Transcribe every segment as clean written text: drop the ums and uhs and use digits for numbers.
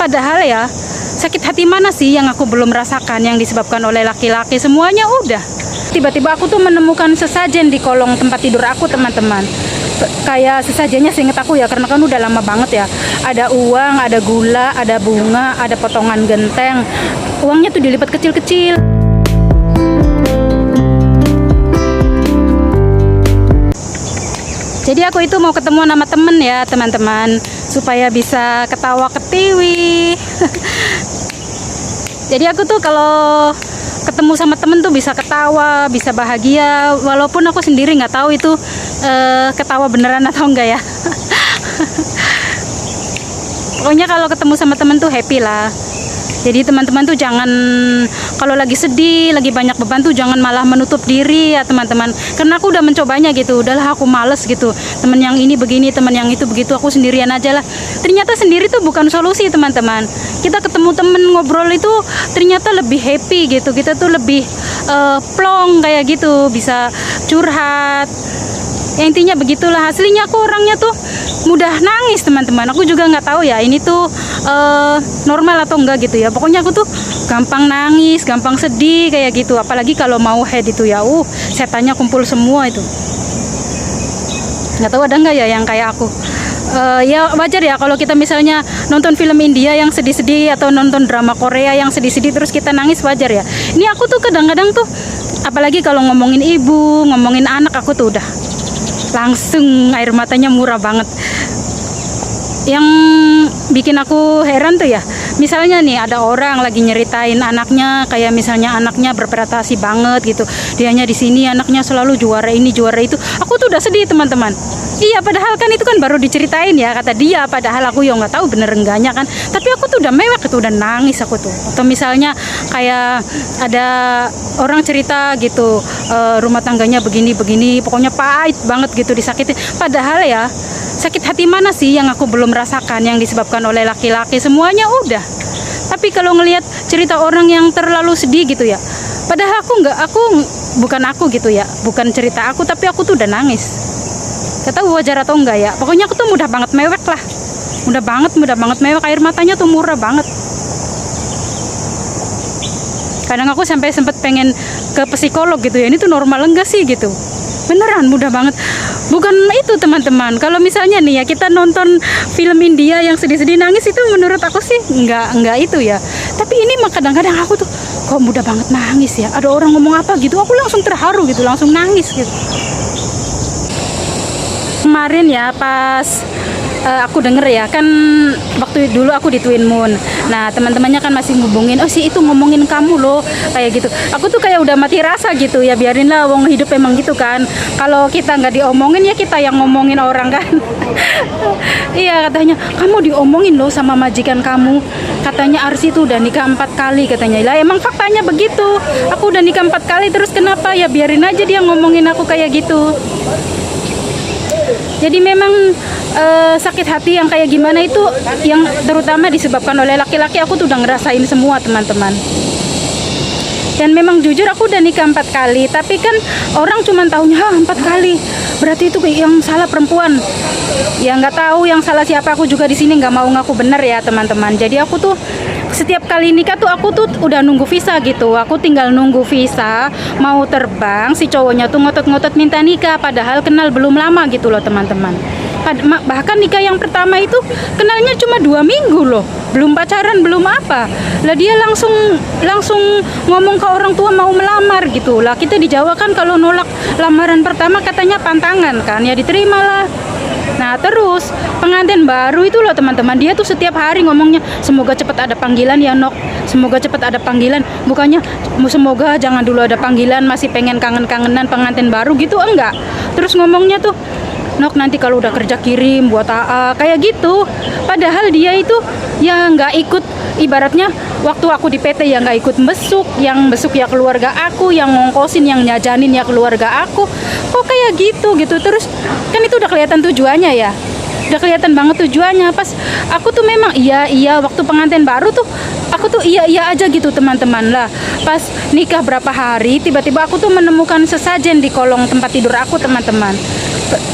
Padahal ya, sakit hati mana sih yang aku belum rasakan yang disebabkan oleh laki-laki? Semuanya udah. Tiba-tiba aku tuh menemukan sesajen di kolong tempat tidur aku, teman-teman. Kayak sesajennya seinget aku ya, karena kan udah lama banget ya. Ada uang, ada gula, ada bunga, ada potongan genteng. Uangnya tuh dilipat kecil-kecil. Jadi aku itu mau ketemu sama temen ya, teman-teman, supaya bisa ketawa ketiwi. Jadi aku tuh kalau ketemu sama temen tuh bisa ketawa, bisa bahagia, walaupun aku sendiri nggak tahu itu ketawa beneran atau enggak ya. Pokoknya kalau ketemu sama temen tuh happy lah. Jadi teman-teman tuh jangan, kalau lagi sedih, lagi banyak beban tuh jangan malah menutup diri ya teman-teman. Karena aku udah mencobanya gitu, udahlah aku males gitu. Temen yang ini begini, temen yang itu begitu, aku sendirian aja lah. Ternyata sendiri tuh bukan solusi teman-teman. Kita ketemu temen ngobrol itu ternyata lebih happy gitu. Kita tuh lebih plong kayak gitu, bisa curhat. Ya, intinya begitulah. Aslinya aku orangnya tuh mudah nangis teman-teman. Aku juga nggak tahu ya ini tuh normal atau enggak gitu ya. Pokoknya aku tuh gampang nangis, gampang sedih kayak gitu. Apalagi kalau mau head itu ya, setannya kumpul semua itu. Nggak tahu ada nggak ya yang kayak aku. Ya wajar ya kalau kita misalnya nonton film India yang sedih-sedih atau nonton drama Korea yang sedih-sedih terus kita nangis, wajar ya. Ini aku tuh kadang-kadang tuh, apalagi kalau ngomongin ibu, ngomongin anak, aku tuh udah langsung air matanya murah banget. Yang bikin aku heran tuh ya, misalnya nih ada orang lagi nyeritain anaknya, kayak misalnya anaknya berprestasi banget gitu, dianya di sini anaknya selalu juara ini juara itu, aku tuh udah sedih teman-teman. Iya, padahal kan itu kan baru diceritain ya kata dia, padahal aku yang nggak tahu bener enggaknya kan. Tapi aku tuh udah mewek itu, udah nangis aku tuh. Atau misalnya kayak ada orang cerita gitu, rumah tangganya begini-begini, pokoknya pahit banget gitu, disakitin. Padahal ya, sakit hati mana sih yang aku belum rasakan yang disebabkan oleh laki-laki? Semuanya udah. Tapi kalau ngelihat cerita orang yang terlalu sedih gitu ya, padahal bukan aku gitu ya, bukan cerita aku, tapi aku tuh udah nangis. Gak tahu wajar atau enggak ya. Pokoknya aku tuh mudah banget mewek lah. Mudah banget mewek. Air matanya tuh murah banget. Kadang aku sampai sempet pengen ke psikolog gitu ya. Ini tuh normal enggak sih gitu. Beneran mudah banget. Bukan itu teman-teman. Kalau misalnya nih ya kita nonton film India yang sedih-sedih nangis, itu menurut aku sih enggak itu ya. Tapi ini mah kadang-kadang aku tuh kok mudah banget nangis ya. Ada orang ngomong apa gitu, aku langsung terharu gitu, langsung nangis gitu. Kemarin ya pas aku denger ya kan, waktu dulu aku di Twin Moon. Nah teman-temannya kan masih ngubungin, sih itu ngomongin kamu loh kayak gitu. Aku tuh kayak udah mati rasa gitu ya, biarinlah, wong hidup emang gitu kan. Kalau kita nggak diomongin ya kita yang ngomongin orang kan. Iya, katanya kamu diomongin loh sama majikan kamu. Katanya Arsi itu udah nikah 4 kali katanya. Lah emang faktanya begitu. Aku udah nikah 4 kali, terus kenapa ya, biarin aja dia ngomongin aku kayak gitu. Jadi memang sakit hati yang kayak gimana itu yang terutama disebabkan oleh laki-laki, aku tuh udah ngerasain semua teman-teman. Dan memang jujur aku udah nikah 4 kali, tapi kan orang cuma taunya 4 kali, berarti itu yang salah perempuan. Ya nggak tahu yang salah siapa, aku juga di sini nggak mau ngaku benar ya teman-teman. Jadi aku tuh setiap kali nikah tuh aku tuh udah nunggu visa gitu. Aku tinggal nunggu visa mau terbang, si cowoknya tuh ngotot-ngotot minta nikah, padahal kenal belum lama gitu loh teman-teman. Bahkan nikah yang pertama itu kenalnya cuma 2 minggu loh, belum pacaran, belum apa. Lah dia langsung ngomong ke orang tua mau melamar gitu. Lah kita di Jawa kan kalau nolak lamaran pertama katanya pantangan kan, ya diterimalah. Nah terus pengantin baru itu loh teman-teman, dia tuh setiap hari ngomongnya semoga cepat ada panggilan ya Nok, semoga cepat ada panggilan. Bukannya semoga jangan dulu ada panggilan, masih pengen kangen-kangenan pengantin baru gitu, enggak. Terus ngomongnya tuh Nok nanti kalau udah kerja kirim buat AA kayak gitu. Padahal dia itu ya nggak ikut, ibaratnya waktu aku di PT ya nggak ikut besuk, yang besuk ya keluarga aku, yang ngongkosin, yang nyajanin ya keluarga aku. Kok kayak gitu. Terus kan itu udah kelihatan tujuannya ya, udah kelihatan banget tujuannya. Pas aku tuh memang iya waktu pengantin baru tuh aku tuh iya aja gitu teman-teman. Lah pas nikah berapa hari tiba-tiba aku tuh menemukan sesajen di kolong tempat tidur aku teman-teman.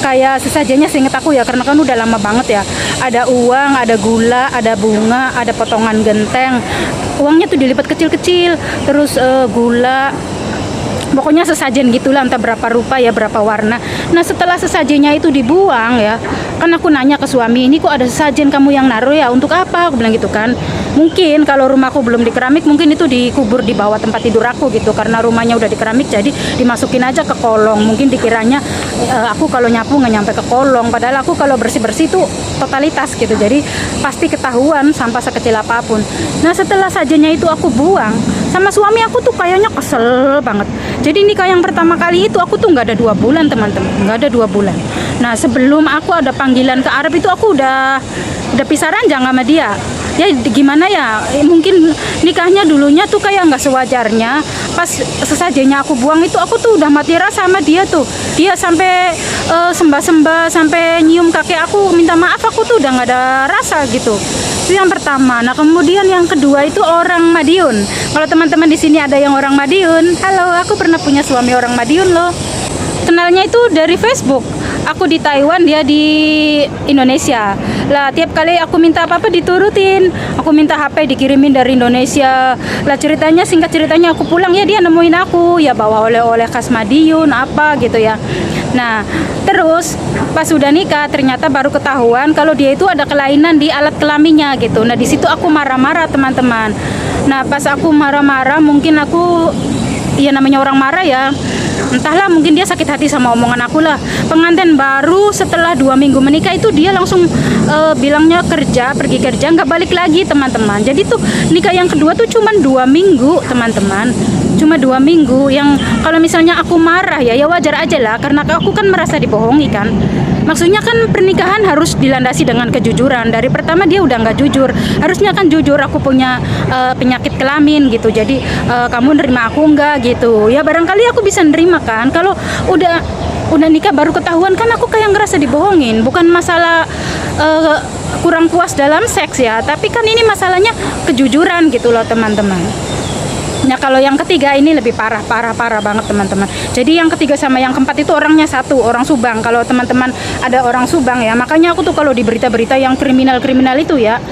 kayak sesajennya seinget aku ya, karena kan udah lama banget ya. Ada uang, ada gula, ada bunga, ada potongan genteng. Uangnya tuh dilipat kecil-kecil, terus gula, pokoknya sesajen gitulah, entah berapa rupa ya, berapa warna. Nah setelah sesajennya itu dibuang ya, kan aku nanya ke suami, ini kok ada sesajen kamu yang naruh ya, untuk apa? Aku bilang gitu kan. Mungkin kalau rumahku belum di keramik, mungkin itu dikubur di bawah tempat tidur aku gitu, karena rumahnya udah di keramik, jadi dimasukin aja ke kolong. Mungkin dikiranya aku kalau nyapu nggak nyampe ke kolong, padahal aku kalau bersih-bersih tuh totalitas gitu, jadi pasti ketahuan sampah sekecil apapun. Nah setelah sajennya itu aku buang, sama suami aku tuh kayaknya kesel banget. Jadi nikah yang pertama kali itu aku tuh nggak ada 2 bulan teman-teman, nggak ada 2 bulan. Nah sebelum aku ada panggilan ke Arab itu aku udah pisah ranjang sama dia. Ya gimana ya, mungkin nikahnya dulunya tuh kayak nggak sewajarnya. Pas sesajennya aku buang itu aku tuh udah mati rasa sama dia tuh. Dia sampai sembah-sembah, sampai nyium kaki aku, minta maaf, aku tuh udah nggak ada rasa gitu. Itu yang pertama. Nah kemudian yang kedua itu orang Madiun. Kalau teman-teman di sini ada yang orang Madiun, halo, aku pernah punya suami orang Madiun loh. Kenalnya itu dari Facebook. Aku di Taiwan, dia di Indonesia. Lah tiap kali aku minta apa-apa diturutin. Aku minta HP dikirimin dari Indonesia. Lah ceritanya, singkat ceritanya, aku pulang ya dia nemuin aku, ya bawa oleh-oleh khas Madiun apa gitu ya. Nah terus pas sudah nikah ternyata baru ketahuan kalau dia itu ada kelainan di alat kelaminnya gitu. Nah di situ aku marah-marah teman-teman. Nah pas aku marah-marah, mungkin aku, ya namanya orang marah ya, entahlah, mungkin dia sakit hati sama omongan aku lah. Pengantin baru setelah 2 minggu menikah itu dia langsung bilangnya pergi kerja, nggak balik lagi teman-teman. Jadi tuh nikah yang kedua tuh cuma 2 minggu teman-teman, cuma 2 minggu. Yang kalau misalnya aku marah ya wajar aja lah, karena aku kan merasa dibohongi kan. Maksudnya kan pernikahan harus dilandasi dengan kejujuran. Dari pertama dia udah nggak jujur, harusnya kan jujur, aku punya penyakit kelamin gitu, jadi kamu nerima aku nggak gitu ya. Barangkali aku bisa nerima kan. Kalau udah nikah baru ketahuan kan aku kayak ngerasa dibohongin. Bukan masalah kurang puas dalam seks ya, tapi kan ini masalahnya kejujuran gitu loh teman-teman. Nah kalau yang ketiga ini lebih parah banget teman-teman. Jadi yang ketiga sama yang keempat itu orangnya satu, orang Subang. Kalau teman-teman ada orang Subang ya, makanya aku tuh kalau di berita-berita yang kriminal itu ya,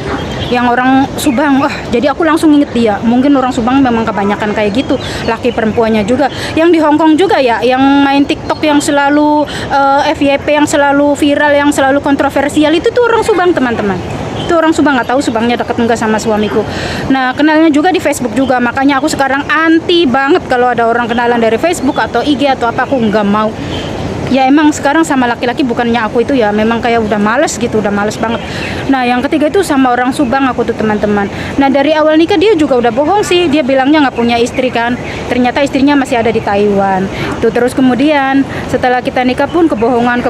yang orang Subang, jadi aku langsung inget dia. Mungkin orang Subang memang kebanyakan kayak gitu, laki perempuannya juga. Yang di Hong Kong juga ya, yang main TikTok yang selalu FYP, yang selalu viral, yang selalu kontroversial, itu tuh orang Subang teman-teman. Itu orang Subang, nggak tahu Subangnya dekat enggak sama suamiku. Nah kenalnya juga di Facebook juga, makanya aku sekarang anti banget kalau ada orang kenalan dari Facebook atau IG atau apa, aku nggak mau. Ya emang sekarang sama laki-laki, bukannya aku itu ya memang kayak udah males gitu, udah males banget. Nah yang ketiga itu sama orang Subang aku tuh teman-teman. Nah dari awal nikah dia juga udah bohong sih, dia bilangnya nggak punya istri kan, ternyata istrinya masih ada di Taiwan tuh. Terus kemudian setelah kita nikah pun kebohongan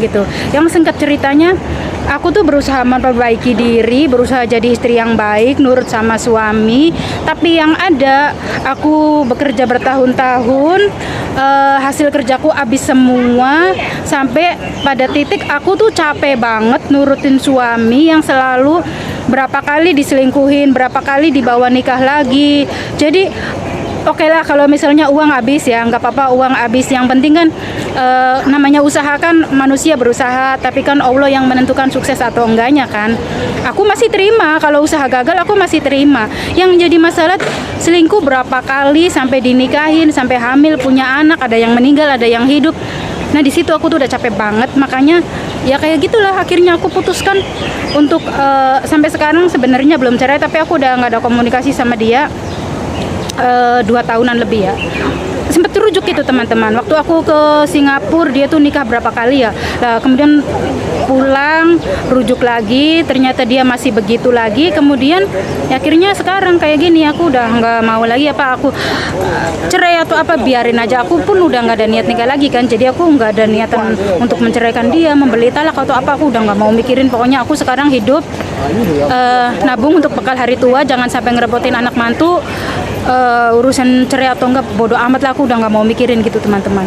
gitu. Yang singkat ceritanya, aku tuh berusaha memperbaiki diri, berusaha jadi istri yang baik, nurut sama suami. Tapi yang ada, aku bekerja bertahun-tahun, hasil kerjaku habis semua, sampai pada titik aku tuh capek banget nurutin suami yang selalu berapa kali diselingkuhin, berapa kali dibawa nikah lagi. Jadi oke lah kalau misalnya uang habis ya, nggak apa-apa uang habis. Yang penting kan namanya usaha kan, manusia berusaha, tapi kan Allah yang menentukan sukses atau enggaknya kan. Aku masih terima kalau usaha gagal, aku masih terima. Yang jadi masalah selingkuh berapa kali, sampai dinikahin, sampai hamil, punya anak, ada yang meninggal, ada yang hidup. Nah di situ aku tuh udah capek banget, makanya ya kayak gitulah akhirnya aku putuskan untuk sampai sekarang sebenarnya belum cerai, tapi aku udah nggak ada komunikasi sama dia 2 tahunan lebih ya. Sempat rujuk itu teman-teman, waktu aku ke Singapura dia tuh nikah berapa kali ya. Nah, kemudian pulang rujuk lagi, ternyata dia masih begitu lagi. Kemudian ya, akhirnya sekarang kayak gini, aku udah nggak mau lagi apa aku cerai atau apa, biarin aja. Aku pun udah nggak ada niat nikah lagi kan, jadi aku nggak ada niatan untuk menceraikan dia, membeli talak atau apa, aku udah nggak mau mikirin. Pokoknya aku sekarang hidup nabung untuk bekal hari tua, jangan sampai ngerepotin anak mantu. Urusan cerai atau enggak bodoh amat lah, aku udah nggak mau mikirin gitu teman-teman.